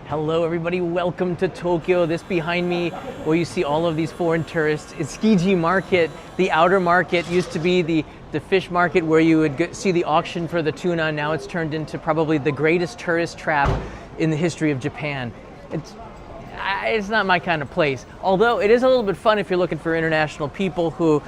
Hello everybody, welcome to Tokyo. This behind me, where you see all of these foreign tourists, is Tsukiji market. The outer market used to be the fish market where you would see the auction for the tuna. Now it's turned into probably the greatest tourist trap in the history of Japan. It's not my kind of place, although it is a little bit fun if you're looking for international people who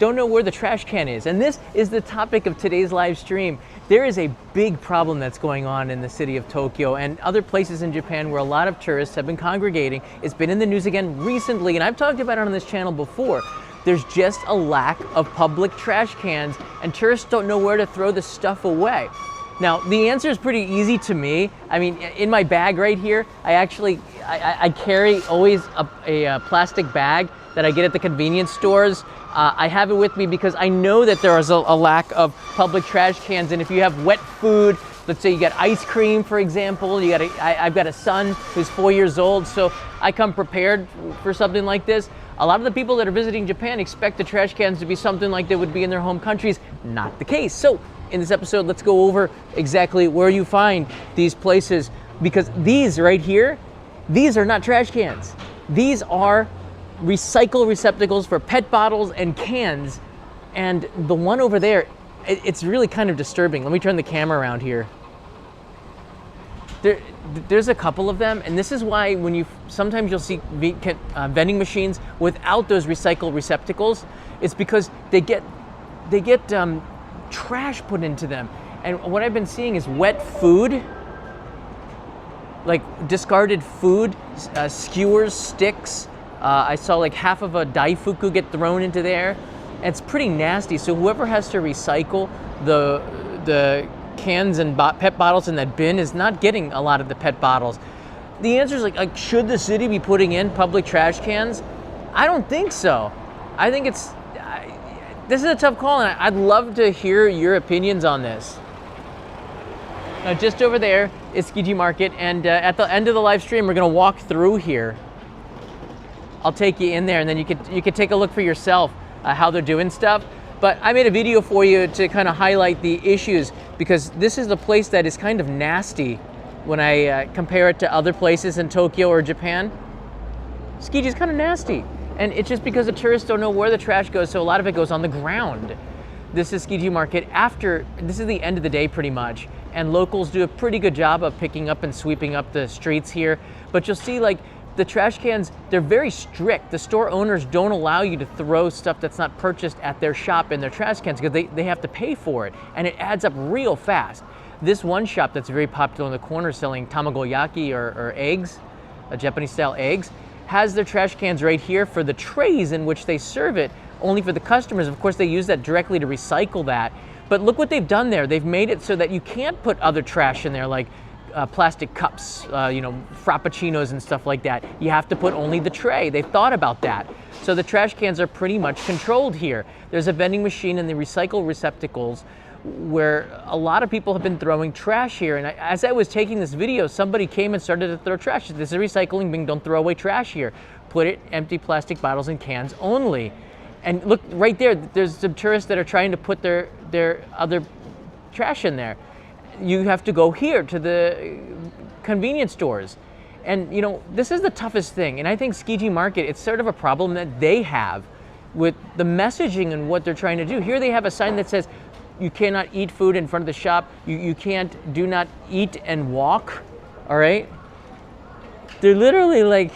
don't know where the trash can is. And this is the topic of today's live stream. There is a big problem that's going on in the city of Tokyo and other places in Japan where a lot of tourists have been congregating. It's been in the news again recently, and I've talked about it on this channel before. There's just a lack of public trash cans, and tourists don't know where to throw the stuff away. Now, the answer is pretty easy to me. I mean, in my bag right here, I carry always a plastic bag that I get at the convenience stores. I have it with me because I know that there is a lack of public trash cans, and if you have wet food, let's say you got ice cream, for example, I've got a son who's 4 years old, so I come prepared for something like this. A lot of the people that are visiting Japan expect the trash cans to be something like they would be in their home countries. Not the case. So in this episode, let's go over exactly where you find these places, because these right here, these are not trash cans. These are recycle receptacles for PET bottles and cans, and the one over there, it's really kind of disturbing. Let me turn the camera around here. There's a couple of them, and this is why when sometimes you'll see vending machines without those recycle receptacles. It's because they get trash put into them, and what I've been seeing is wet food, like discarded food, skewers, sticks. I saw like half of a daifuku get thrown into there. It's pretty nasty. So whoever has to recycle the cans and PET bottles in that bin is not getting a lot of the PET bottles. The answer is like should the city be putting in public trash cans? I don't think so. I think this is a tough call, and I'd love to hear your opinions on this. Now, just over there is Tsukiji Market, and at the end of the live stream, we're gonna walk through here. I'll take you in there, and then you could take a look for yourself how they're doing stuff. But I made a video for you to kind of highlight the issues, because this is a place that is kind of nasty when I compare it to other places in Tokyo or Japan. Tsukiji is kind of nasty, and it's just because the tourists don't know where the trash goes, so a lot of it goes on the ground. This is Tsukiji Market this is the end of the day pretty much, and locals do a pretty good job of picking up and sweeping up the streets here. But you'll see like the trash cans, they're very strict. The store owners don't allow you to throw stuff that's not purchased at their shop in their trash cans, because they have to pay for it, and it adds up real fast. This one shop that's very popular in the corner selling tamagoyaki or eggs, Japanese style eggs, has their trash cans right here for the trays in which they serve it, only for the customers. Of course, they use that directly to recycle that. But look what they've done there. They've made it so that you can't put other trash in there, like plastic cups, frappuccinos and stuff like that. You have to put only the tray. They've thought about that. So the trash cans are pretty much controlled here. There's a vending machine in the recycle receptacles where a lot of people have been throwing trash here. And as I was taking this video, somebody came and started to throw trash. This is a recycling bin, don't throw away trash here. Put it empty plastic bottles and cans only. And look right there, there's some tourists that are trying to put their other trash in there. You have to go here to the convenience stores. And this is the toughest thing. And I think Tsukiji Market, it's sort of a problem that they have with the messaging and what they're trying to do. Here they have a sign that says, you cannot eat food in front of the shop. Do not eat and walk, all right? They're literally like,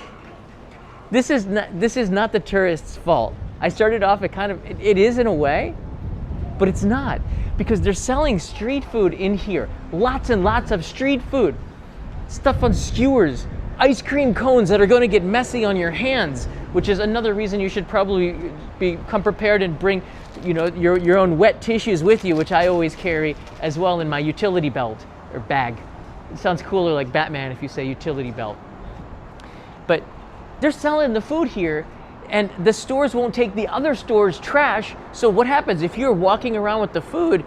this is not the tourists' fault. I started off it is in a way, but it's not, because they're selling street food in here. Lots and lots of street food. Stuff on skewers, ice cream cones that are going to get messy on your hands, which is another reason you should probably come prepared and bring your own wet tissues with you, which I always carry as well in my utility belt or bag. It sounds cooler like Batman if you say utility belt. But they're selling the food here, and the stores won't take the other stores' trash. So what happens if you're walking around with the food?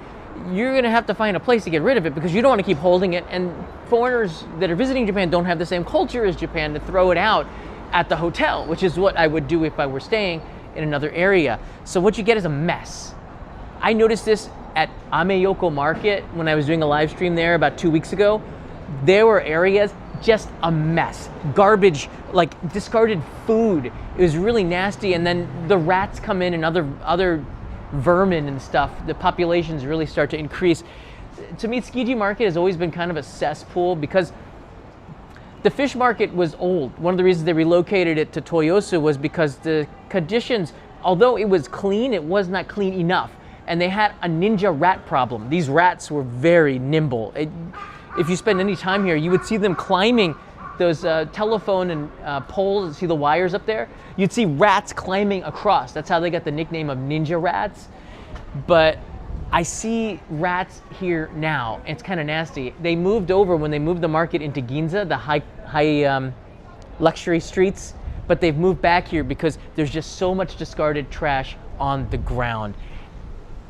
You're gonna have to find a place to get rid of it, because you don't want to keep holding it, and foreigners that are visiting Japan don't have the same culture as Japan to throw it out at the hotel, which is what I would do if I were staying in another area. So what you get is a mess. I noticed this at Ameyoko Market when I was doing a live stream there about 2 weeks ago. There were areas just a mess. Garbage, like discarded food. It was really nasty. And then the rats come in and other vermin and stuff. The populations really start to increase. To me, Tsukiji market has always been kind of a cesspool because the fish market was old. One of the reasons they relocated it to Toyosu was because the conditions, although it was clean, it was not clean enough. And they had a ninja rat problem. These rats were very nimble. If you spend any time here, you would see them climbing those telephone and poles. See the wires up there? You'd see rats climbing across. That's how they got the nickname of ninja rats. But I see rats here now. It's kind of nasty. They moved over when they moved the market into Ginza, the high luxury streets, but they've moved back here because there's just so much discarded trash on the ground.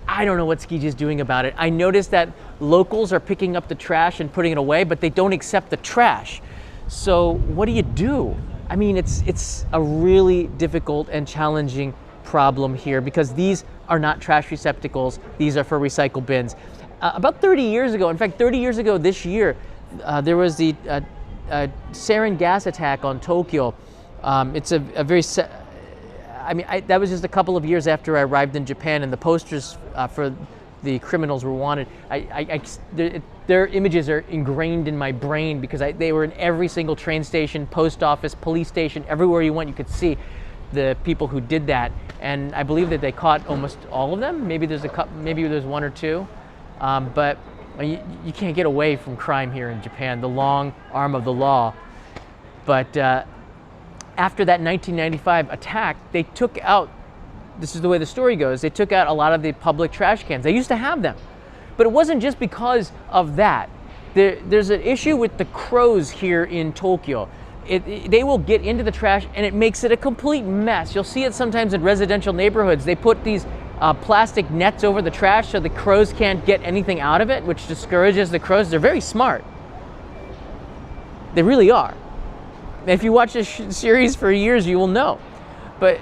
I don't know what Tsukiji is doing about it. I noticed that locals are picking up the trash and putting it away, but they don't accept the trash. So what do you do? I mean, it's a really difficult and challenging problem here because these are not trash receptacles. These are for recycle bins. About 30 years ago, in fact, 30 years ago this year, there was the sarin gas attack on Tokyo. It's a very, that was just a couple of years after I arrived in Japan, and the posters for the criminals were wanted. Their images are ingrained in my brain because they were in every single train station, post office, police station, everywhere you went, you could see the people who did that. And I believe that they caught almost all of them. Maybe there's maybe there's one or two, but you can't get away from crime here in Japan, the long arm of the law. But after that 1995 attack, they took out, this is the way the story goes, they took out a lot of the public trash cans. They used to have them, but it wasn't just because of that. There's an issue with the crows here in Tokyo. They will get into the trash and it makes it a complete mess. You'll see it sometimes in residential neighborhoods. They put these plastic nets over the trash so the crows can't get anything out of it, which discourages the crows. They're very smart. They really are. If you watch this series for years, you will know. But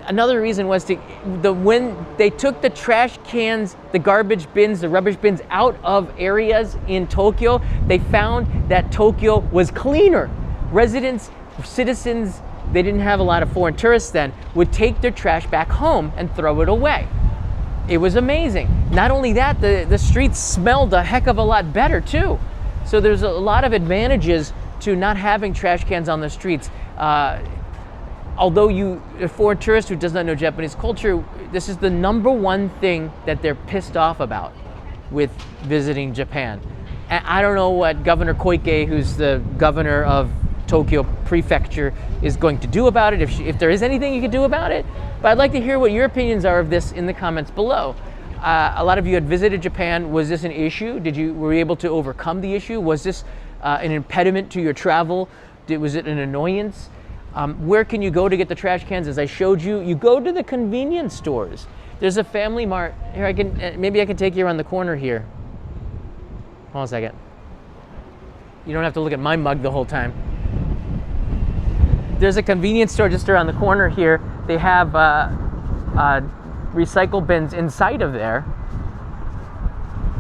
another reason was when they took the trash cans, the garbage bins, the rubbish bins out of areas in Tokyo, they found that Tokyo was cleaner. Residents, citizens, they didn't have a lot of foreign tourists then, would take their trash back home and throw it away. It was amazing. Not only that, the streets smelled a heck of a lot better too. So there's a lot of advantages to not having trash cans on the streets. Although a foreign tourist who does not know Japanese culture, this is the number one thing that they're pissed off about with visiting Japan. And I don't know what Governor Koike, who's the governor of Tokyo Prefecture, is going to do about it, if there is anything you can do about it. But I'd like to hear what your opinions are of this in the comments below. A lot of you had visited Japan. Was this an issue? Were you able to overcome the issue? Was this an impediment to your travel? Was it an annoyance? Where can you go to get the trash cans? As I showed you, you go to the convenience stores. There's a Family Mart. Here, maybe I can take you around the corner here. Hold on a second. You don't have to look at my mug the whole time. There's a convenience store just around the corner here. They have recycle bins inside of there.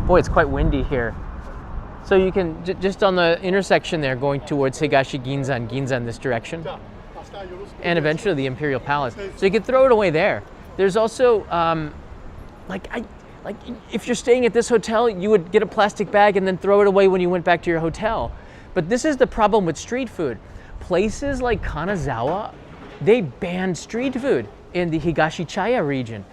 Boy, it's quite windy here. So you can, just on the intersection there, going towards Higashi Ginza and Ginza in this direction, and eventually the Imperial Palace. So you can throw it away there. There's also, if you're staying at this hotel, you would get a plastic bag and then throw it away when you went back to your hotel. But this is the problem with street food. Places like Kanazawa, they banned street food in the Higashichaya region,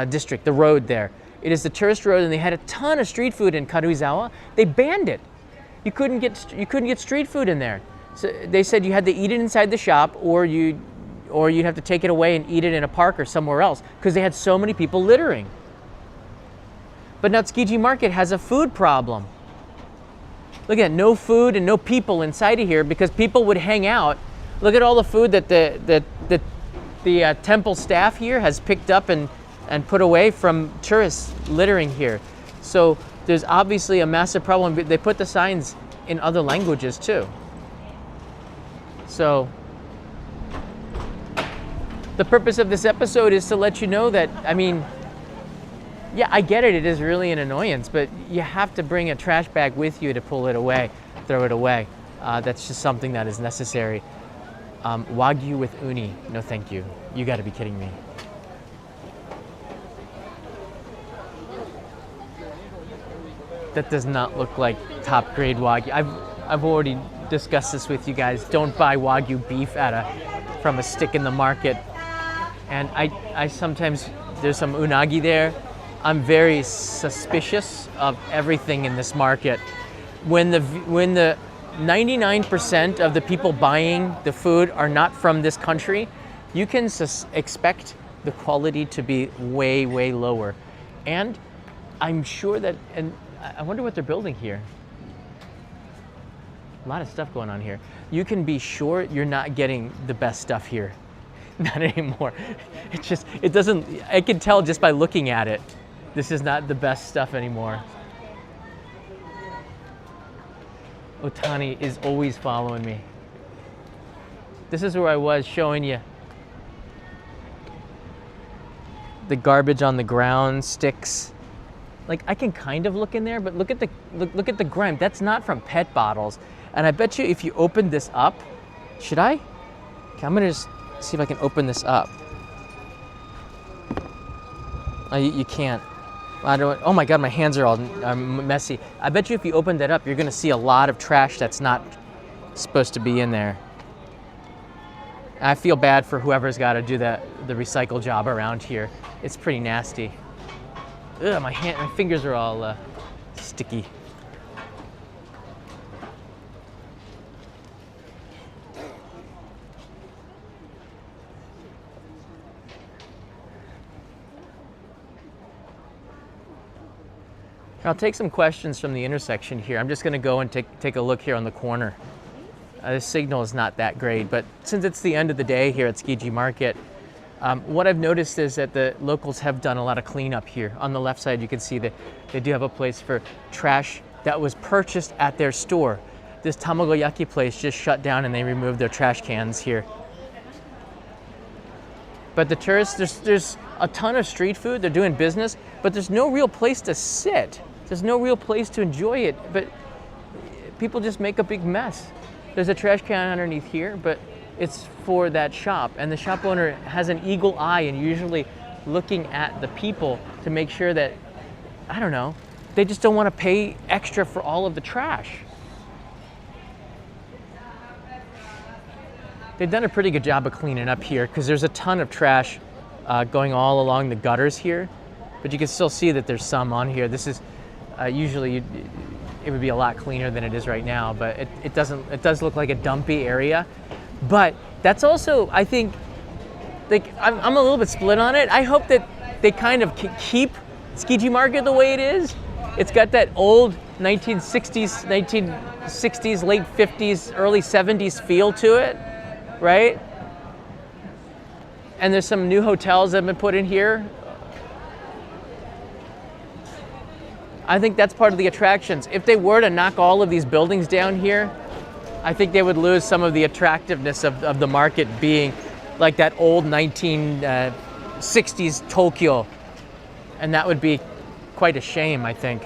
district, the road there. It is the tourist road, and they had a ton of street food in Karuizawa. They banned it. You couldn't get street food in there. So they said you had to eat it inside the shop, or you'd have to take it away and eat it in a park or somewhere else, because they had so many people littering. But now Tsukiji Market has a food problem. Look at no food and no people inside of here because people would hang out. Look at all the food that the temple staff here has picked up and put away from tourists littering here. So there's obviously a massive problem. They put the signs in other languages too. So the purpose of this episode is to let you know that, yeah, I get it. It is really an annoyance, but you have to bring a trash bag with you to pull it away, throw it away. That's just something that is necessary. Wagyu with uni, no thank you. You gotta be kidding me. That does not look like top grade Wagyu. I've already discussed this with you guys. Don't buy Wagyu beef from a stick in the market. And I sometimes, there's some unagi there. I'm very suspicious of everything in this market. When the 99% of the people buying the food are not from this country, you can expect the quality to be way, way lower. And I'm sure that, and I wonder what they're building here. A lot of stuff going on here. You can be sure you're not getting the best stuff here. Not anymore. It doesn't, I can tell just by looking at it. This is not the best stuff anymore. Otani is always following me. This is where I was showing you the garbage on the ground, sticks. Like, I can kind of look in there, but look at the grime. That's not from PET bottles. And I bet you if you open this up, should I? Okay, I'm gonna just see if I can open this up. Oh, you can't. I don't. Oh my God, my hands are all messy. I bet you if you open that up, you're gonna see a lot of trash that's not supposed to be in there. I feel bad for whoever's got to do the recycle job around here. It's pretty nasty. Ugh, my fingers are all sticky. I'll take some questions from the intersection here. I'm just going to go and take a look here on the corner. The signal is not that great, but since it's the end of the day here at Tsukiji Market, what I've noticed is that the locals have done a lot of cleanup here. On the left side, you can see that they do have a place for trash that was purchased at their store. This tamagoyaki place just shut down and they removed their trash cans here. But the tourists, there's a ton of street food. They're doing business, but there's no real place to sit. There's no real place to enjoy it, but people just make a big mess. There's a trash can underneath here, but it's for that shop, and the shop owner has an eagle eye and usually looking at the people to make sure that, I don't know, they just don't want to pay extra for all of the trash. They've done a pretty good job of cleaning up here because there's a ton of trash going all along the gutters here, but you can still see that there's some on here. This is usually it would be a lot cleaner than it is right now, but it does look like a dumpy area. But that's also, I think, like I'm a little bit split on it. I hope that they kind of keep Tsukiji Market the way it is. It's got that old 1960s, late 50s, early 70s feel to it, right? And there's some new hotels that have been put in here. I think that's part of the attractions. If they were to knock all of these buildings down here, I think they would lose some of the attractiveness of the market being like that old 1960s Tokyo. And that would be quite a shame, I think.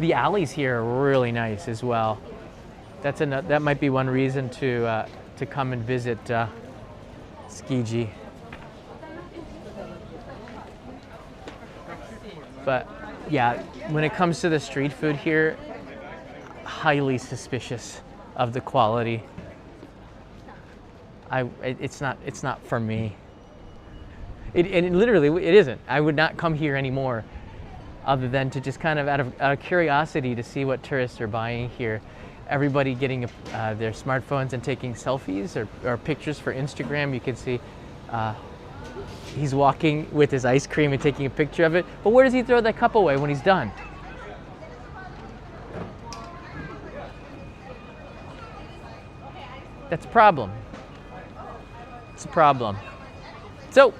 The alleys here are really nice as well. That might be one reason to come and visit Tsukiji. But yeah, when it comes to the street food here, highly suspicious of the quality. It's not for me. Literally it isn't. I would not come here anymore, other than to just kind of out of curiosity to see what tourists are buying here. Everybody getting their smartphones and taking selfies or pictures for Instagram. You can see he's walking with his ice cream and taking a picture of it. But where does he throw that cup away when he's done? That's a problem. It's a problem. So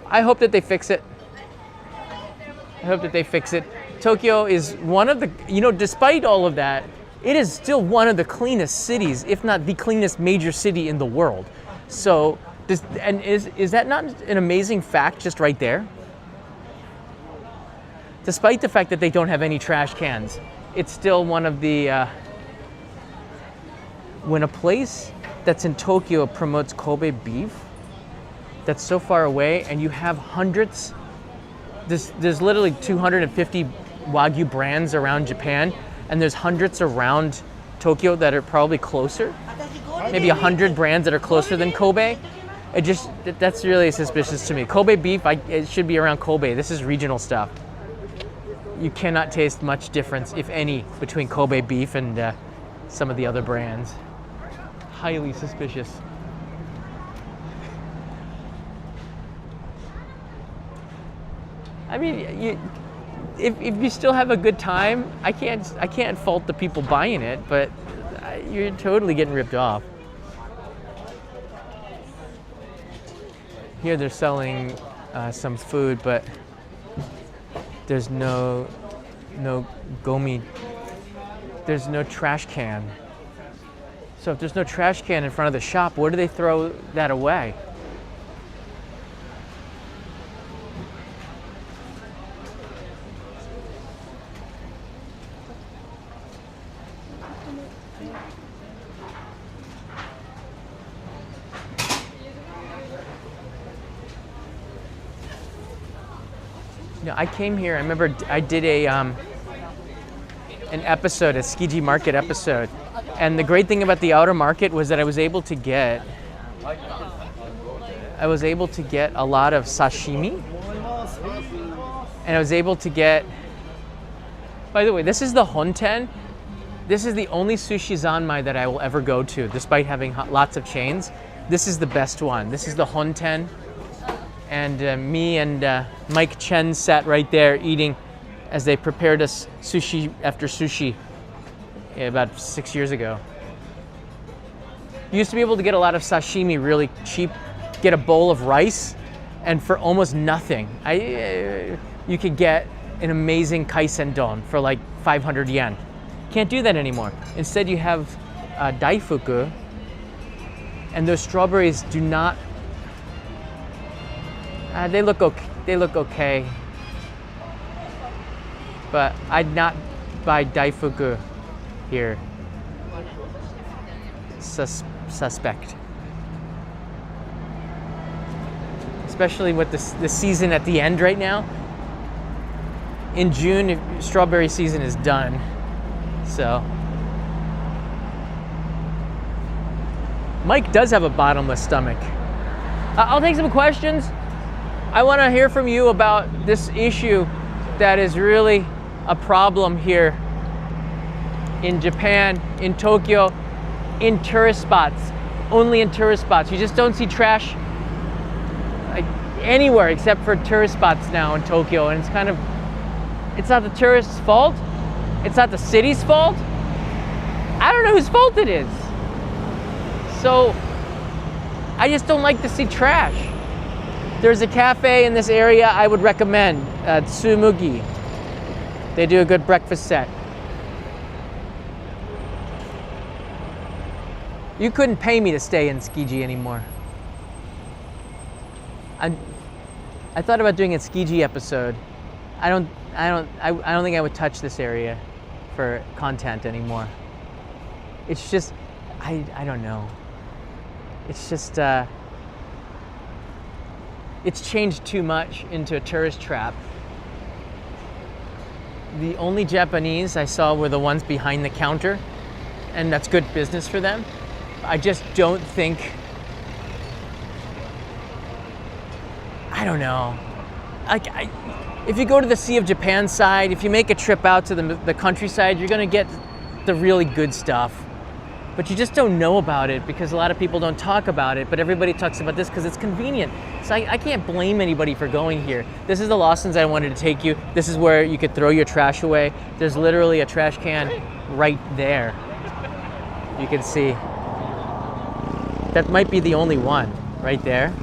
I hope that they fix it. I hope that they fix it. Tokyo is one of the, despite all of that, it is still one of the cleanest cities, if not the cleanest major city in the world. So, is that not an amazing fact just right there? despite the fact that they don't have any trash cans, it's still one of the, when a place that's in Tokyo promotes Kobe beef, that's so far away, and you have hundreds, there's literally 250 Wagyu brands around Japan, and there's hundreds around Tokyo that are probably closer, maybe 100 brands that are closer than Kobe. That's really suspicious to me. Kobe beef, it should be around Kobe. This is regional stuff. You cannot taste much difference, if any, between Kobe beef and some of the other brands. Highly suspicious. I mean, if you still have a good time, I can't fault the people buying it, but you're totally getting ripped off. Here they're selling some food, but there's no gomi. There's no trash can. So if there's no trash can in front of the shop, where do they throw that away? You know, I came here, I remember I did an episode, a Tsukiji market episode. And the great thing about the outer market was that I was able to get a lot of sashimi. And I was able to get, by the way, this is the Honten. This is the only sushi zanmai that I will ever go to, despite having lots of chains. This is the best one. This is the Honten. And me and Mike Chen sat right there eating as they prepared us sushi after sushi about 6 years ago. You used to be able to get a lot of sashimi really cheap, get a bowl of rice, and for almost nothing. You could get an amazing kaisendon for like 500 yen. Can't do that anymore. Instead you have daifuku, and those strawberries do not, they look okay, but I'd not buy daifuku here. Suspect. Especially with the season at the end right now. In June, strawberry season is done. So Mike does have a bottomless stomach. I'll take some questions. I want to hear from you about this issue that is really a problem here in Japan, in Tokyo, in tourist spots, only in tourist spots. You just don't see trash like anywhere except for tourist spots now in Tokyo, and it's not the tourists' fault, it's not the city's fault. I don't know whose fault it is. So I just don't like to see trash. There's a cafe in this area I would recommend, Tsukiji. They do a good breakfast set. You couldn't pay me to stay in Tsukiji anymore. I thought about doing a Tsukiji episode. I don't think I would touch this area for content anymore. It's just, I don't know. It's just, it's changed too much into a tourist trap. The only Japanese I saw were the ones behind the counter, and that's good business for them. I just don't think, I don't know. If you go to the Sea of Japan side, if you make a trip out to the countryside, you're gonna get the really good stuff. But you just don't know about it because a lot of people don't talk about it, but everybody talks about this because it's convenient. So I can't blame anybody for going here. This is the Lawson's I wanted to take you. This is where you could throw your trash away. There's literally a trash can right there. You can see. That might be the only one right there.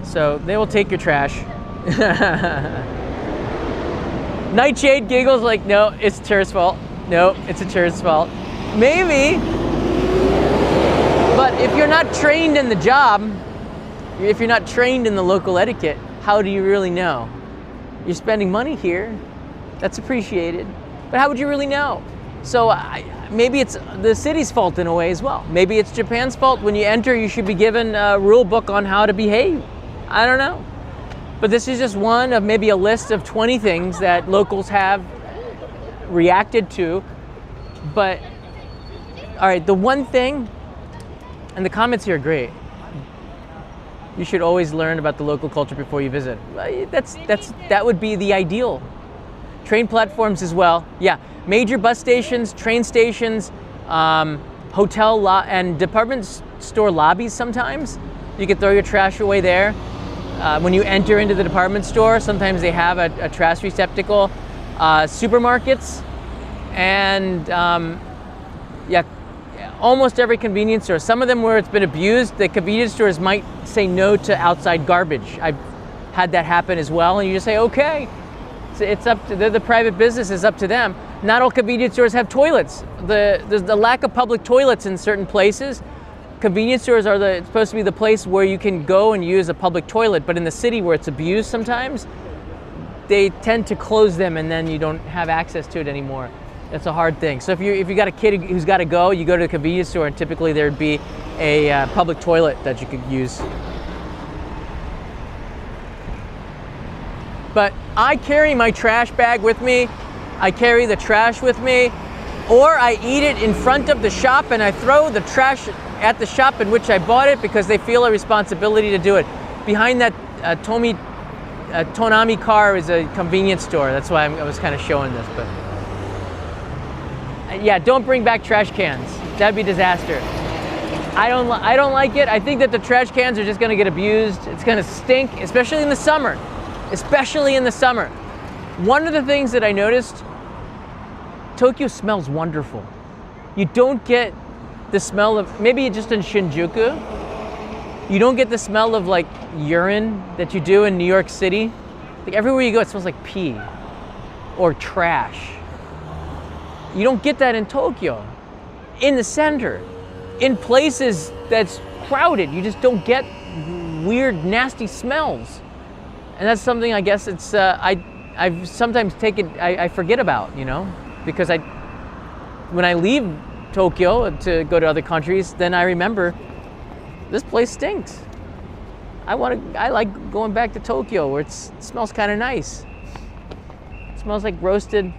So they will take your trash. Nightshade giggles like, no, it's tourist's fault. No, it's a tourist's fault. Maybe, but if you're not trained in the job, if you're not trained in the local etiquette, how do you really know? You're spending money here. That's appreciated. But how would you really know? So maybe it's the city's fault in a way as well. Maybe it's Japan's fault. When you enter, you should be given a rule book on how to behave. I don't know. But this is just one of maybe a list of 20 things that locals have reacted to. But, all right, the one thing, and the comments here are great. You should always learn about the local culture before you visit. That would be the ideal. Train platforms as well. Yeah, major bus stations, train stations, hotel and department store lobbies sometimes. You could throw your trash away there. When you enter into the department store, sometimes they have a trash receptacle. Supermarkets and almost every convenience store. Some of them where it's been abused, the convenience stores might say no to outside garbage. I've had that happen as well, and you just say, okay. It's up to the private business, is up to them. Not all convenience stores have toilets. The lack of public toilets in certain places. Convenience stores are supposed to be the place where you can go and use a public toilet, but in the city where it's abused sometimes, they tend to close them and then you don't have access to it anymore. That's a hard thing. So if you got a kid who's got to go, you go to the convenience store and typically there'd be a public toilet that you could use. But I carry my trash bag with me, I carry the trash with me, or I eat it in front of the shop and I throw the trash at the shop in which I bought it because they feel a responsibility to do it. Behind that Tonami car is a convenience store. That's why I was kind of showing this. But yeah, don't bring back trash cans. That'd be disaster. I don't like it. I think that the trash cans are just going to get abused. It's going to stink, especially in the summer. Especially in the summer. One of the things that I noticed, Tokyo smells wonderful. You don't get the smell of, maybe just in Shinjuku, you don't get the smell of like urine that you do in New York City. Like everywhere you go, it smells like pee or trash. You don't get that in Tokyo. In the center, in places that's crowded, you just don't get weird, nasty smells. And that's something I guess it's, I've sometimes I forget about, because when I leave Tokyo to go to other countries, then I remember this place stinks. I like going back to Tokyo where it smells kind of nice. It smells like roasting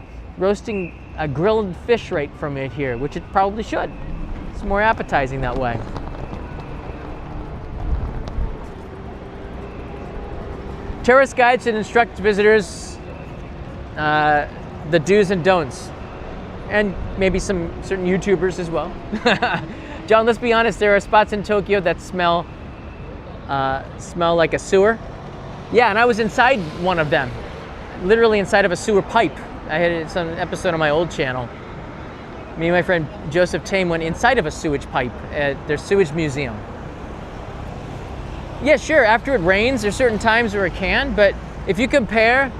a grilled fish right from it here, which it probably should. It's more appetizing that way. Tourist guides should instruct visitors the do's and don'ts, and maybe some certain YouTubers as well. John, let's be honest, there are spots in Tokyo that smell like a sewer. Yeah, and I was inside one of them, literally inside of a sewer pipe. I had some episode on my old channel. Me and my friend Joseph Tame went inside of a sewage pipe at their sewage museum. Yeah, sure, after it rains, there's certain times where it can, but if you compare,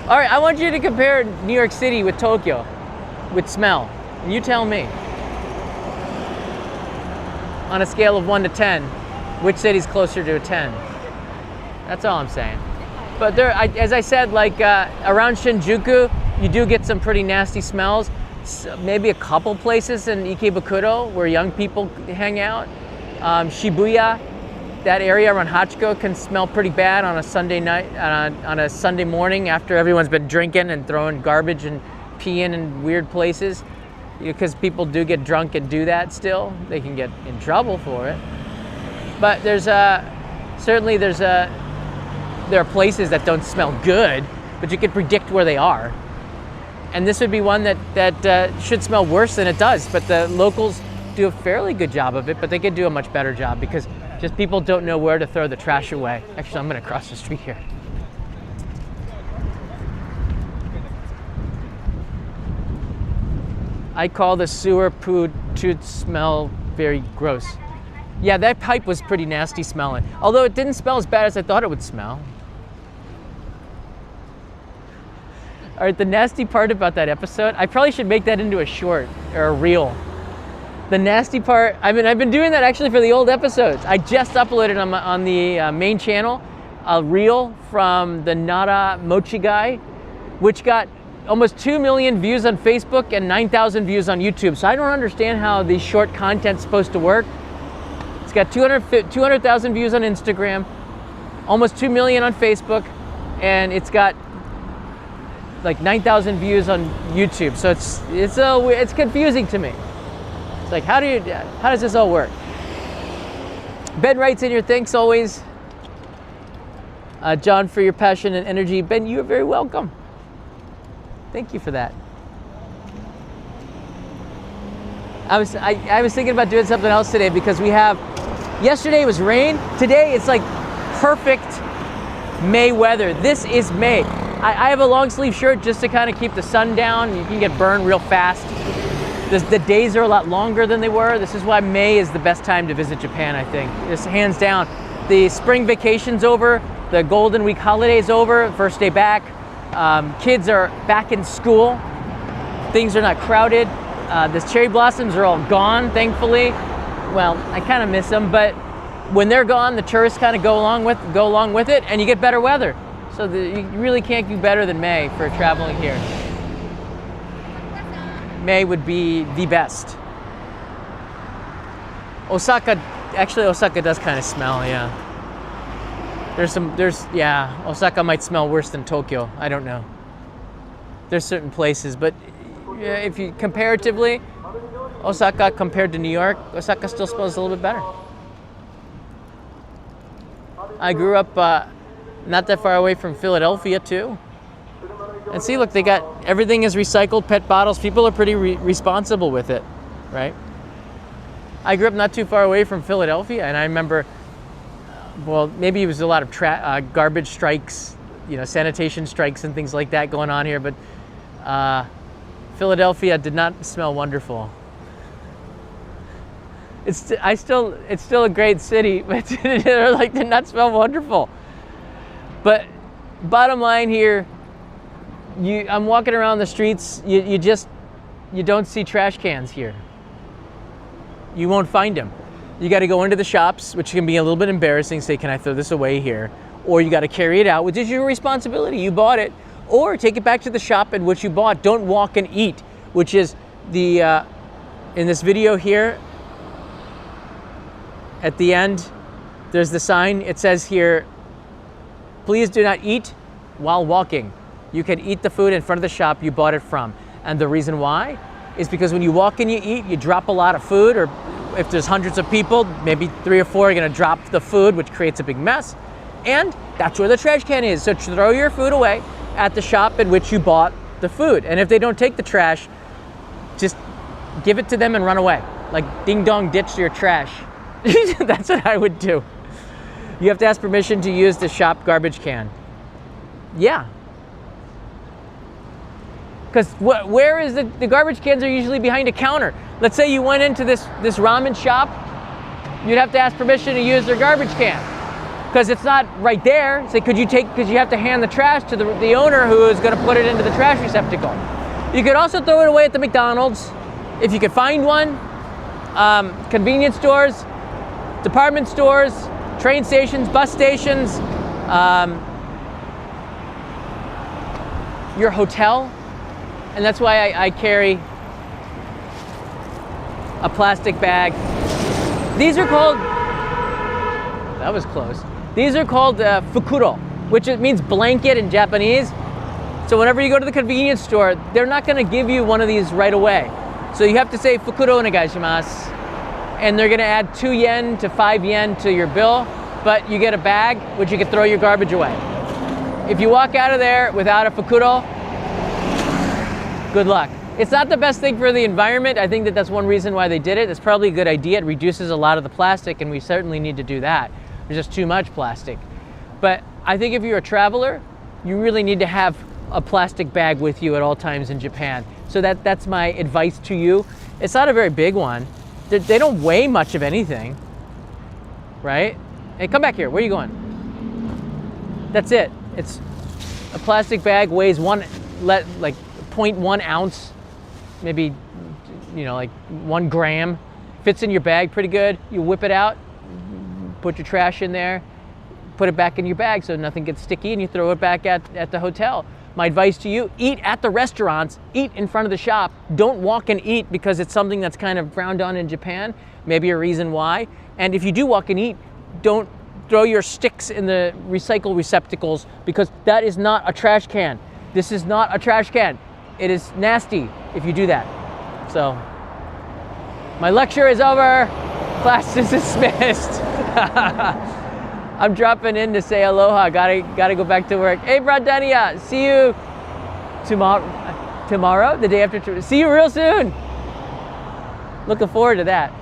all right, I want you to compare New York City with Tokyo, with smell. And you tell me, on a scale of 1 to 10, which city's closer to a 10? That's all I'm saying. But there, as I said, like around Shinjuku, you do get some pretty nasty smells. Maybe a couple places in Ikebukuro where young people hang out. Shibuya, that area around Hachiko can smell pretty bad on a Sunday night, on a Sunday morning after everyone's been drinking and throwing garbage and peeing in weird places. Because people do get drunk and do that still. They can get in trouble for it. But there are places that don't smell good, but you can predict where they are. And this would be one that should smell worse than it does, but the locals do a fairly good job of it, but they could do a much better job because just people don't know where to throw the trash away. Actually, I'm gonna cross the street here. I call the sewer poo to smell very gross. Yeah, that pipe was pretty nasty smelling. Although it didn't smell as bad as I thought it would smell. All right, the nasty part about that episode, I probably should make that into a short or a reel. The nasty part, I've been doing that actually for the old episodes. I just uploaded on the main channel a reel from the Nara Mochi guy, which got almost 2 million views on Facebook and 9,000 views on YouTube. So I don't understand how the short content's supposed to work. It's got 200,000 views on Instagram, almost 2 million on Facebook, and it's got like 9,000 views on YouTube. So it's confusing to me. It's like, how does this all work? Ben writes in here, thanks always, John, for your passion and energy. Ben, you are very welcome. Thank you for that. I was thinking about doing something else today because yesterday was rain. Today it's like perfect May weather. This is May. I have a long sleeve shirt just to kind of keep the sun down. You can get burned real fast. The days are a lot longer than they were. This is why May is the best time to visit Japan, I think. Just hands down. The spring vacation's over. The Golden Week holiday's over. First day back. Kids are back in school. Things are not crowded. The cherry blossoms are all gone, thankfully. Well, I kind of miss them, but when they're gone, the tourists kind of go along with it, and you get better weather. So you really can't do better than May for traveling here. May would be the best. Osaka does kind of smell, yeah. Osaka might smell worse than Tokyo. I don't know. There's certain places, but if you comparatively, Osaka compared to New York, Osaka still smells a little bit better. I grew up not that far away from Philadelphia too. And see, look, everything is recycled, PET bottles. People are pretty responsible with it, right? I grew up not too far away from Philadelphia, and I remember, well, maybe it was a lot of garbage strikes, sanitation strikes and things like that going on here, but Philadelphia did not smell wonderful. It's still a great city, but it did not smell wonderful. But bottom line here, I'm walking around the streets, you don't see trash cans here. You won't find them. You got to go into the shops, which can be a little bit embarrassing, say, can I throw this away here? Or you got to carry it out, which is your responsibility. You bought it. Or take it back to the shop in which you bought. Don't walk and eat, which is in this video here, at the end, there's the sign. It says here, please do not eat while walking. You can eat the food in front of the shop you bought it from. And the reason why is because when you walk and you eat, you drop a lot of food, or if there's hundreds of people, maybe 3 or 4 are gonna drop the food, which creates a big mess. And that's where the trash can is. So throw your food away at the shop in which you bought the food. And if they don't take the trash, just give it to them and run away. Like ding dong, ditch your trash. That's what I would do. You have to ask permission to use the shop garbage can. Yeah. Because where is the garbage cans are usually behind a counter. Let's say you went into this ramen shop, you'd have to ask permission to use their garbage can. Because it's not right there. Say, because you have to hand the trash to the owner who is going to put it into the trash receptacle. You could also throw it away at the McDonald's, if you could find one. Convenience stores, department stores, train stations, bus stations, your hotel. And that's why I carry a plastic bag. These are called, that was close. These are called fukuro, which it means blanket in Japanese. So whenever you go to the convenience store, they're not gonna give you one of these right away. So you have to say fukuro onegaishimasu, and they're gonna add 2 yen to 5 yen to your bill, but you get a bag which you can throw your garbage away. If you walk out of there without a fukuro, good luck. It's not the best thing for the environment. I think that's one reason why they did it. It's probably a good idea. It reduces a lot of the plastic, and we certainly need to do that. There's just too much plastic. But I think if you're a traveler, you really need to have a plastic bag with you at all times in Japan. So that's my advice to you. It's not a very big one. They don't weigh much of anything, right? Hey, come back here. Where are you going? That's it. It's a plastic bag, weighs like 0.1 ounce, maybe, like 1 gram. Fits in your bag pretty good. You whip it out, put your trash in there, put it back in your bag so nothing gets sticky, and you throw it back at the hotel. My advice to you, eat at the restaurants, eat in front of the shop. Don't walk and eat because it's something that's kind of frowned on in Japan, maybe a reason why. And if you do walk and eat, don't throw your sticks in the recycle receptacles because that is not a trash can. This is not a trash can. It is nasty if you do that. So, my lecture is over. Class is dismissed. I'm dropping in to say aloha. Gotta go back to work. Hey, Bradania, see you tomorrow, the day after. See you real soon. Looking forward to that.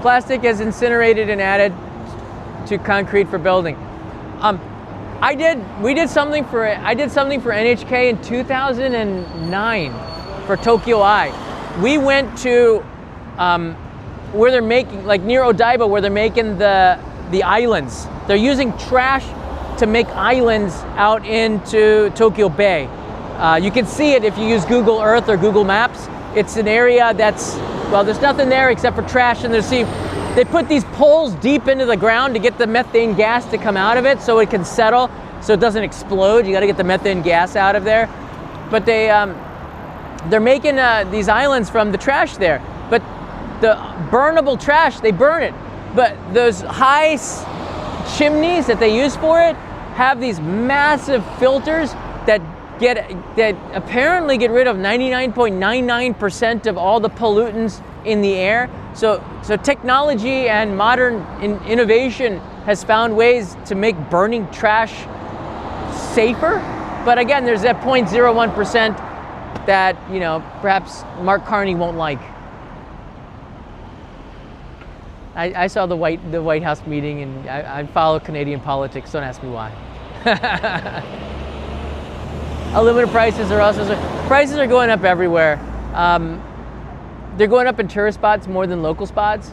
Plastic is incinerated and added to concrete for building. I did something for NHK in 2009 for Tokyo Eye. We went to where they're making, like near Odaiba, where they're making the islands. They're using trash to make islands out into Tokyo Bay. You can see it if you use Google Earth or Google Maps. It's an area that's, well, there's nothing there except for trash, and they put these poles deep into the ground to get the methane gas to come out of it so it can settle, so it doesn't explode. You got to get the methane gas out of there. But they're making these islands from the trash there. But the burnable trash, they burn it. But those high chimneys that they use for it have these massive filters that apparently get rid of 99.99% of all the pollutants in the air. So technology and modern innovation has found ways to make burning trash safer. But again, there's that 0.01% that, you know, perhaps Mark Carney won't like. I saw the White House meeting, and I follow Canadian politics. Don't ask me why. Aluminum prices are going up everywhere. They're going up in tourist spots more than local spots.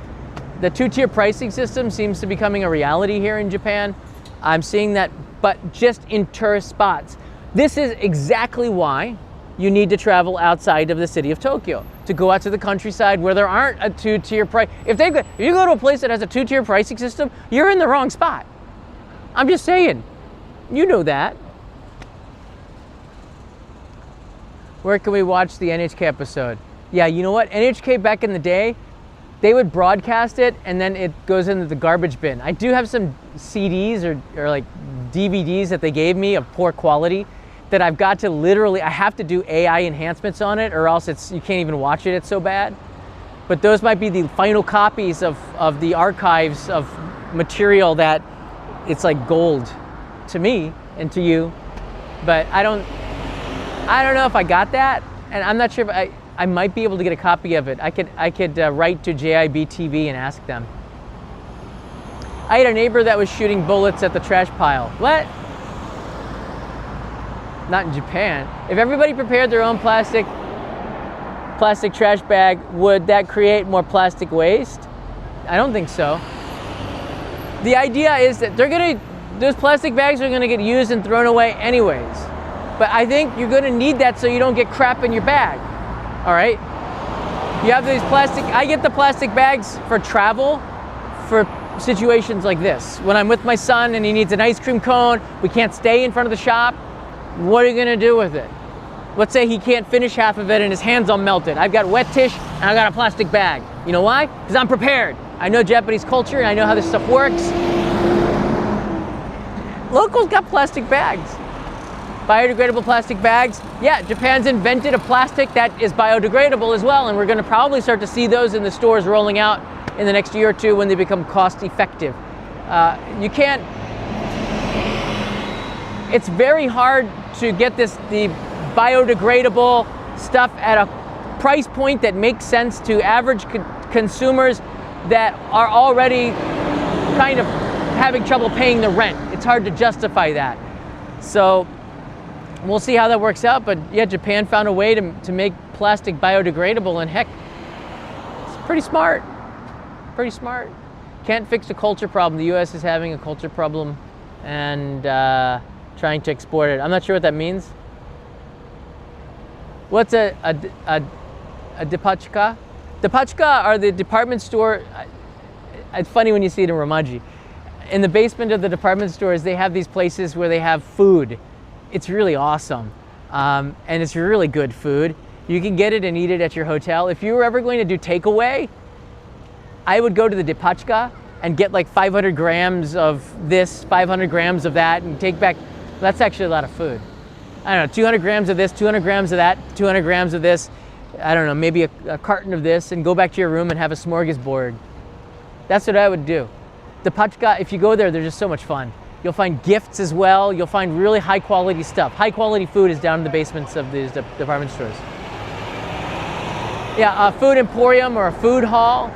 The two-tier pricing system seems to be becoming a reality here in Japan. I'm seeing that, but just in tourist spots. This is exactly why you need to travel outside of the city of Tokyo, to go out to the countryside where there aren't a two-tier price. If you go to a place that has a two-tier pricing system, you're in the wrong spot. I'm just saying. You know that. Where can we watch the NHK episode? Yeah, you know what? NHK back in the day, they would broadcast it and then it goes into the garbage bin. I do have some CDs or like DVDs that they gave me of poor quality that I've got to literally, I have to do AI enhancements on it or else you can't even watch it, it's so bad. But those might be the final copies of the archives of material that it's like gold to me and to you. But I don't know if I got that, and I'm not sure if I might be able to get a copy of it. I could write to JIB TV and ask them. I had a neighbor that was shooting bullets at the trash pile. What? Not in Japan. If everybody prepared their own plastic trash bag, would that create more plastic waste? I don't think so. The idea is that those plastic bags are gonna get used and thrown away anyways. But I think you're gonna need that so you don't get crap in your bag. All right? You have these I get the plastic bags for travel, for situations like this. When I'm with my son and he needs an ice cream cone, we can't stay in front of the shop. What are you gonna do with it? Let's say he can't finish half of it and his hand's all melted. I've got wet tissue and I've got a plastic bag. You know why? Because I'm prepared. I know Japanese culture and I know how this stuff works. Locals got plastic bags. Biodegradable plastic bags. Yeah, Japan's invented a plastic that is biodegradable as well, and we're gonna probably start to see those in the stores rolling out in the next year or two when they become cost effective. It's very hard to get the biodegradable stuff at a price point that makes sense to average consumers that are already kind of having trouble paying the rent. It's hard to justify that. So we'll see how that works out, but yeah, Japan found a way to make plastic biodegradable, and heck, it's pretty smart. Pretty smart. Can't fix a culture problem. The US is having a culture problem and trying to export it. I'm not sure what that means. What's a depachka? Depachka are the department store. It's funny when you see it in Romaji. in the basement of the department stores, they have these places where they have food. It's really awesome. And it's really good food. You can get it and eat it at your hotel. If you were ever going to do takeaway, I would go to the Depachka and get like 500 grams of this, 500 grams of that, and take back. That's actually a lot of food. I don't know, 200 grams of this, 200 grams of that, 200 grams of this. I don't know, maybe a carton of this, and go back to your room and have a smorgasbord. That's what I would do. Depachka, if you go there, they're just so much fun. You'll find gifts as well. You'll find really high quality stuff. High quality food is down in the basements of these department stores. Yeah, a food emporium or a food hall.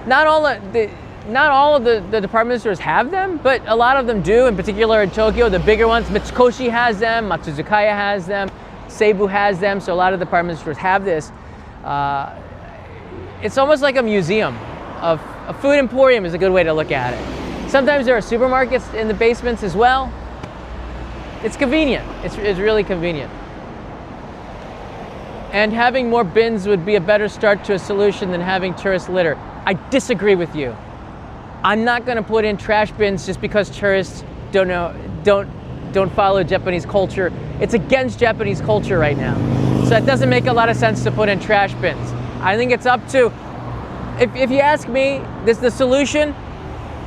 Not all of the department stores have them, but a lot of them do. In particular in Tokyo, the bigger ones, Mitsukoshi has them, Matsuzakaya has them, Seibu has them, so a lot of department stores have this. It's almost like a museum. A food emporium is a good way to look at it. Sometimes there are supermarkets in the basements as well. It's convenient. It's really convenient. And having more bins would be a better start to a solution than having tourist litter. I disagree with you. I'm not going to put in trash bins just because tourists don't follow Japanese culture. It's against Japanese culture right now. So it doesn't make a lot of sense to put in trash bins. I think it's up to, if you ask me, the solution,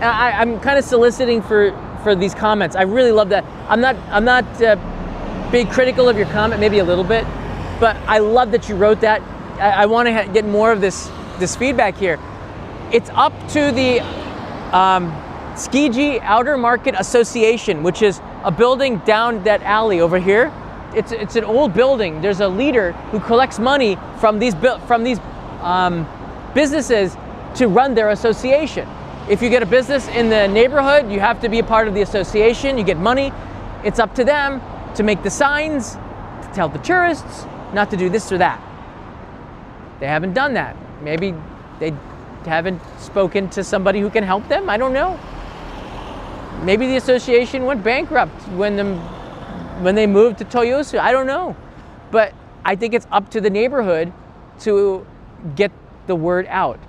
I'm kind of soliciting for these comments. I really love that. I'm not being critical of your comment, maybe a little bit, but I love that you wrote that. I want to get more of this feedback here. It's up to the Tsukiji Outer Market Association, which is a building down that alley over here. It's an old building. There's a leader who collects money from these businesses to run their association. If you get a business in the neighborhood, you have to be a part of the association. You get money. It's up to them to make the signs, to tell the tourists not to do this or that. They haven't done that. Maybe they haven't spoken to somebody who can help them. I don't know. Maybe the association went bankrupt when they moved to Toyosu. I don't know. But I think it's up to the neighborhood to get the word out.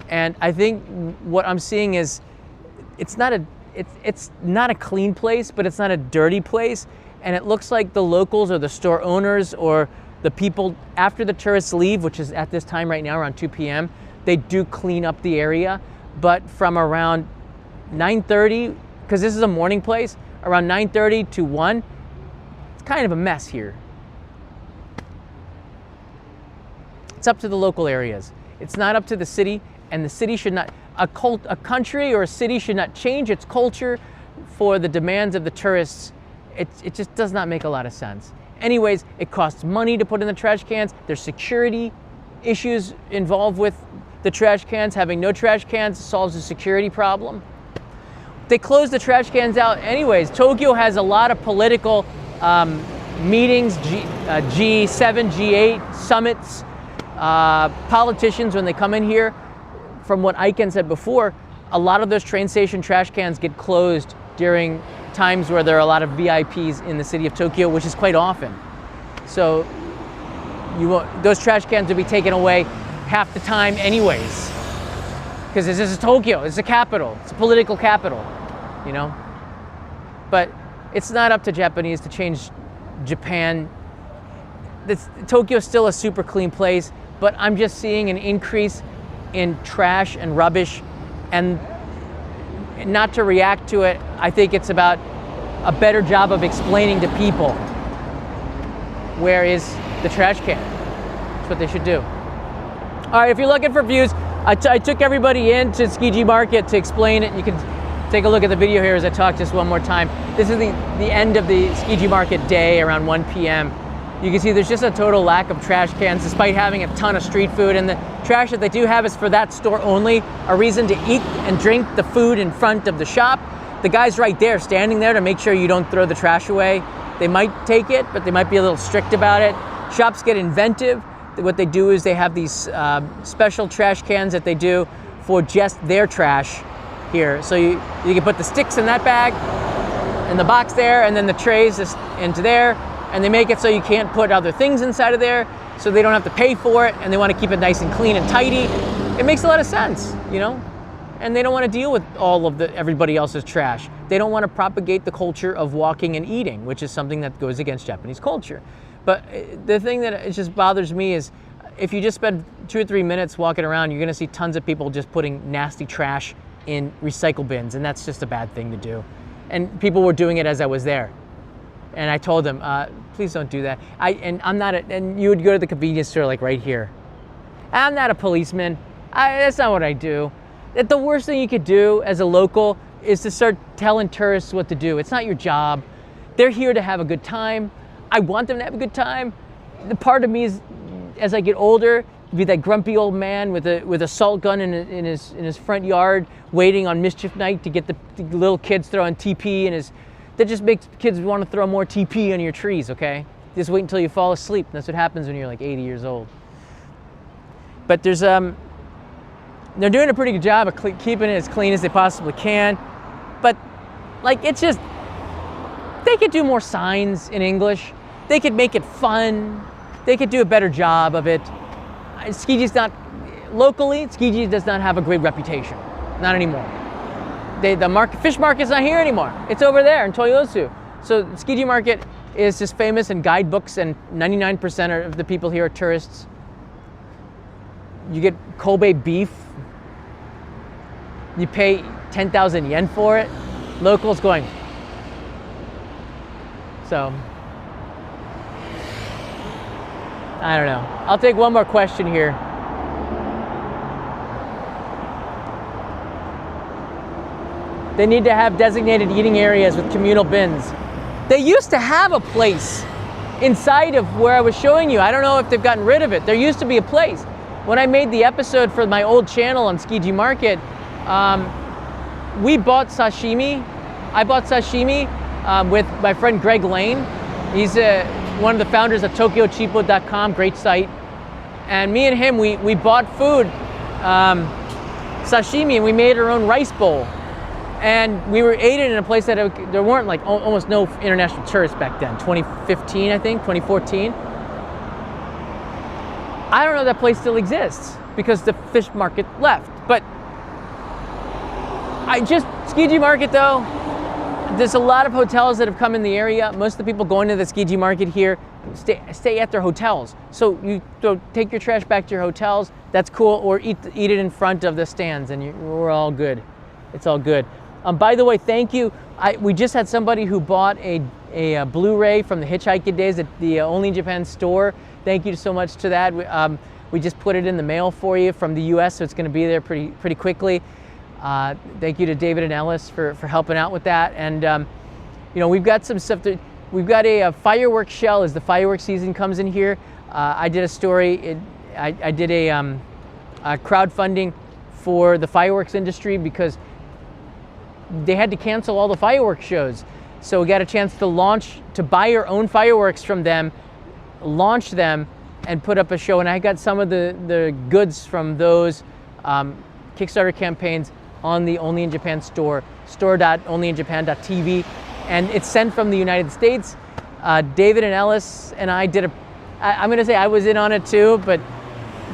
And I think what I'm seeing is it's not a clean place, but it's not a dirty place. And it looks like the locals or the store owners or the people after the tourists leave, which is at this time right now around 2 p.m., they do clean up the area. But from around 9:30, because this is a morning place, around 9:30 to 1, it's kind of a mess here. It's up to the local areas. It's not up to the city, and the city should not, a country or a city should not change its culture for the demands of the tourists. It just does not make a lot of sense. Anyways, it costs money to put in the trash cans. There's security issues involved with the trash cans. Having no trash cans solves the security problem. They close the trash cans out anyways. Tokyo has a lot of political meetings, G7, G8, summits. Politicians, when they come in here, from what Aiken said before, a lot of those train station trash cans get closed during times where there are a lot of VIPs in the city of Tokyo, which is quite often. So those trash cans will be taken away half the time anyways. Because this is Tokyo, it's a capital, it's a political capital, you know? But it's not up to Japanese to change Japan. Tokyo is still a super clean place, but I'm just seeing an increase in trash and rubbish, and not to react to it. I think it's about a better job of explaining to people where is the trash can. That's what they should do. All right, if you're looking for views, I took everybody into Tsukiji Market to explain it. You can take a look at the video here as I talk just one more time. This is the end of the Tsukiji Market day around 1 p.m. You can see there's just a total lack of trash cans despite having a ton of street food, and the trash that they do have is for that store only, a reason to eat and drink the food in front of the shop. The guy's right there standing there to make sure you don't throw the trash away. They might take it, but they might be a little strict about it. Shops get inventive. What they do is they have these special trash cans that they do for just their trash here. So you can put the sticks in that bag, in the box there, and then the trays into there. And they make it so you can't put other things inside of there, so they don't have to pay for it, and they want to keep it nice and clean and tidy. It makes a lot of sense, you know? and they don't want to deal with all of everybody else's trash. They don't want to propagate the culture of walking and eating, which is something that goes against Japanese culture. But the thing that it just bothers me is if you just spend 2 or 3 minutes walking around, you're going to see tons of people just putting nasty trash in recycle bins, and that's just a bad thing to do. And people were doing it as I was there. And I told them, please don't do that. And you would go to the convenience store like right here. I'm not a policeman. That's not what I do. The worst thing you could do as a local is to start telling tourists what to do. It's not your job. They're here to have a good time. I want them to have a good time. The part of me is, as I get older, be that grumpy old man with a salt gun in his front yard, waiting on mischief night to get the little kids throwing TP in his. That just makes kids want to throw more TP on your trees. Okay, just wait until you fall asleep. That's what happens when you're like 80 years old. But there's they're doing a pretty good job of keeping it as clean as they possibly can. But like it's just, they could do more signs in English. They could make it fun. They could do a better job of it. Tsukiji's not, locally, Tsukiji does not have a great reputation. Not anymore. The fish market's not here anymore. It's over there in Toyosu. So Tsukiji market is just famous in guidebooks, and 99% of the people here are tourists. You get Kobe beef. You pay 10,000 yen for it. Locals going. So, I don't know. I'll take one more question here. They need to have designated eating areas with communal bins. They used to have a place inside of where I was showing you. I don't know if they've gotten rid of it. There used to be a place. When I made the episode for my old channel on Tsukiji Market, we bought sashimi. I bought sashimi with my friend Greg Lane. He's one of the founders of TokyoCheapo.com, great site. And me and him, we bought food, sashimi, and we made our own rice bowl. And we ate it in a place that there weren't like almost no international tourists back then. 2015, I think, 2014. I don't know if that place still exists because the fish market left. But Tsukiji Market though, there's a lot of hotels that have come in the area. Most of the people going to the Tsukiji Market here stay at their hotels. So you take your trash back to your hotels, that's cool, or eat it in front of the stands, and we're all good. It's all good. By the way, thank you. We just had somebody who bought a Blu-ray from the Hitchhiking Days at the Only in Japan store. Thank you so much to that. We just put it in the mail for you from the US, so it's going to be there pretty quickly. Thank you to David and Ellis for helping out with that. And we've got some stuff. We've got a fireworks shell as the fireworks season comes in here. I did a story. I did a crowdfunding for the fireworks industry because they had to cancel all the fireworks shows. So we got a chance to buy our own fireworks from them, launch them, and put up a show. And I got some of the goods from those Kickstarter campaigns on the Only in Japan store.onlyinjapan.tv, and it's sent from the United States. David and Ellis and I I'm gonna say I was in on it too, but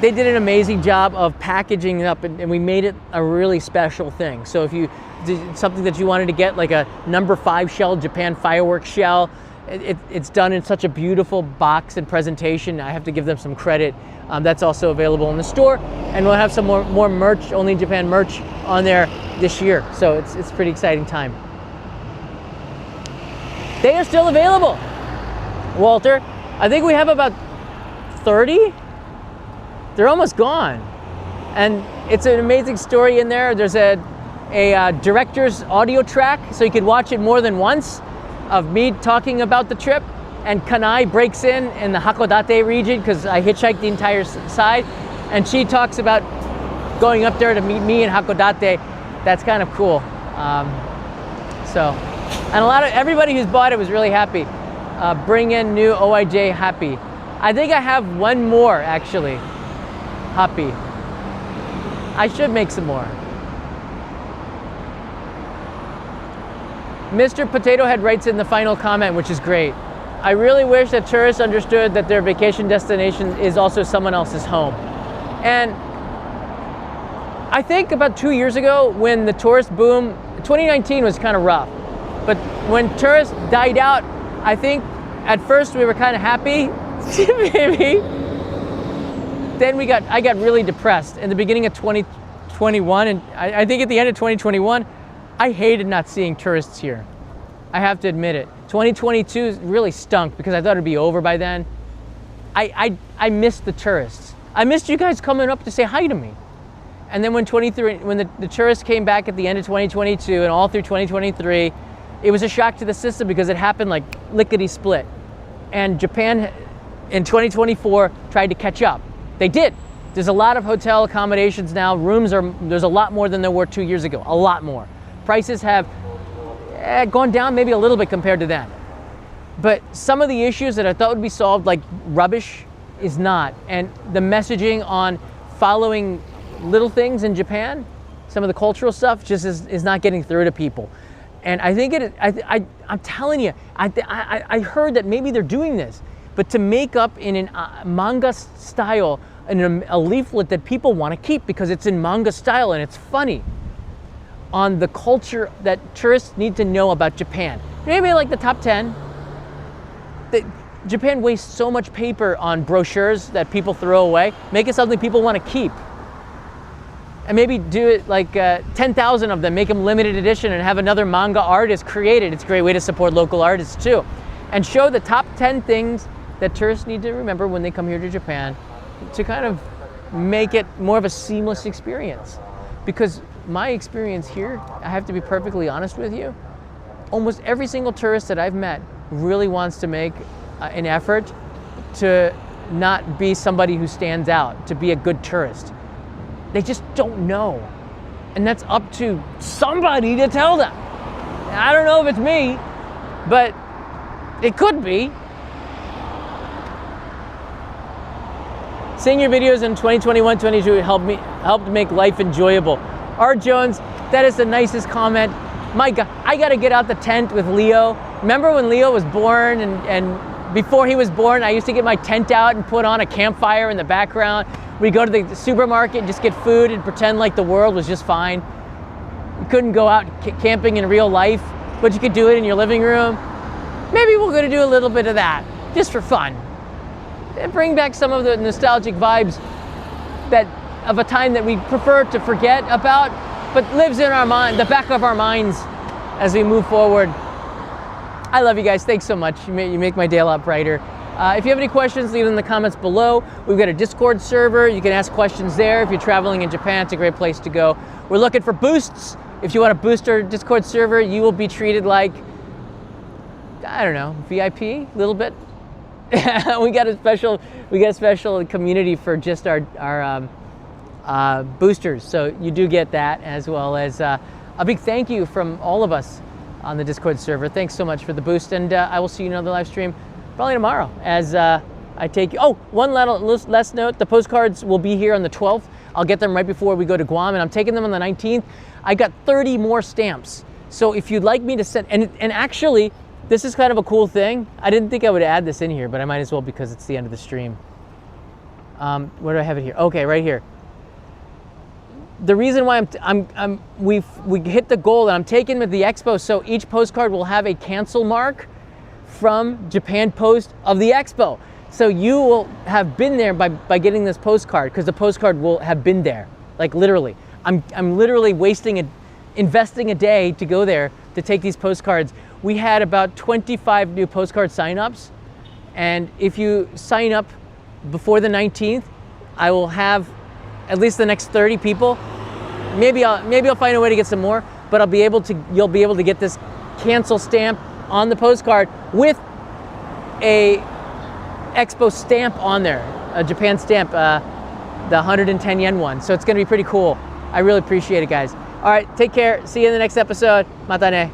they did an amazing job of packaging it up, and we made it a really special thing. So if you did something that you wanted to get, like a number 5 shell, Japan fireworks shell, it's done in such a beautiful box and presentation. I have to give them some credit. That's also available in the store, and we'll have some more merch, Only in Japan merch, on there this year. So it's a pretty exciting time. They are still available, Walter. I think we have about 30. They're almost gone, and it's an amazing story in there. There's a director's audio track, so you could watch it more than once, of me talking about the trip, and Kanai breaks in the Hakodate region because I hitchhiked the entire side, and she talks about going up there to meet me in Hakodate. That's kind of cool. And everybody who's bought it was really happy. Bring in new OIJ happy. I think I have one more actually. Happy. I should make some more. Mr. Potato Head writes in the final comment, which is great. I really wish that tourists understood that their vacation destination is also someone else's home. And I think about 2 years ago when the tourist boom, 2019 was kind of rough, but when tourists died out, I think at first we were kind of happy, maybe. Then I got really depressed in the beginning of 2021, and I think at the end of 2021, I hated not seeing tourists here. I have to admit it. 2022 really stunk because I thought it'd be over by then. I missed the tourists. I missed you guys coming up to say hi to me. And then when the tourists came back at the end of 2022 and all through 2023, it was a shock to the system because it happened like lickety-split. And Japan in 2024 tried to catch up. They did. There's a lot of hotel accommodations now. There's a lot more than there were 2 years ago, a lot more. Prices have gone down maybe a little bit compared to then. But some of the issues that I thought would be solved, like rubbish, is not. And the messaging on following little things in Japan, some of the cultural stuff just is not getting through to people. And I think I'm telling you, I heard that maybe they're doing this, but to make up in a manga style, a leaflet that people want to keep because it's in manga style and it's funny, on the culture that tourists need to know about Japan. Maybe like the top 10. Japan wastes so much paper on brochures that people throw away. Make it something people want to keep. And maybe do it like 10,000 of them, make them limited edition and have another manga artist create it. It's a great way to support local artists too. And show the top 10 things that tourists need to remember when they come here to Japan to kind of make it more of a seamless experience. Because my experience here, I have to be perfectly honest with you, almost every single tourist that I've met really wants to make an effort to not be somebody who stands out, to be a good tourist. They just don't know. And that's up to somebody to tell them. I don't know if it's me, but it could be. Seeing your videos in 2021-22 helped make life enjoyable. R. Jones, that is the nicest comment. My God, I gotta get out the tent with Leo. Remember when Leo was born and before he was born, I used to get my tent out and put on a campfire in the background. We'd go to the supermarket and just get food and pretend like the world was just fine. You couldn't go out camping in real life, but you could do it in your living room. Maybe we're gonna do a little bit of that, just for fun. And bring back some of the nostalgic vibes of a time that we prefer to forget about, but lives in our mind, the back of our minds as we move forward. I love you guys, thanks so much. You make my day a lot brighter. If you have any questions, leave them in the comments below. We've got a Discord server. You can ask questions there. If you're traveling in Japan, it's a great place to go. We're looking for boosts. If you want to boost our Discord server, you will be treated like, I don't know, VIP, a little bit. we got a special community for just our boosters. So you do get that, as well as a big thank you from all of us on the Discord server. Thanks so much for the boost, and I will see you in another live stream probably tomorrow as I take you. Oh, one last note, the postcards will be here on the 12th. I'll get them right before we go to Guam, and I'm taking them on the 19th. I got 30 more stamps. So if you'd like me to send, and actually, this is kind of a cool thing. I didn't think I would add this in here, but I might as well because it's the end of the stream. Where do I have it here? Okay, right here. The reason why we hit the goal, and I'm taking them to the expo, so each postcard will have a cancel mark from Japan Post of the expo. So you will have been there by getting this postcard, because the postcard will have been there, like literally. I'm literally investing a day to go there to take these postcards. We had about 25 new postcard signups, and if you sign up before the 19th, I will have at least the next 30 people. Maybe I'll find a way to get some more, but you'll be able to get this cancel stamp on the postcard with a expo stamp on there, a Japan stamp, the 110 yen one. So it's gonna be pretty cool. I really appreciate it, guys. All right, take care. See you in the next episode. Mata ne.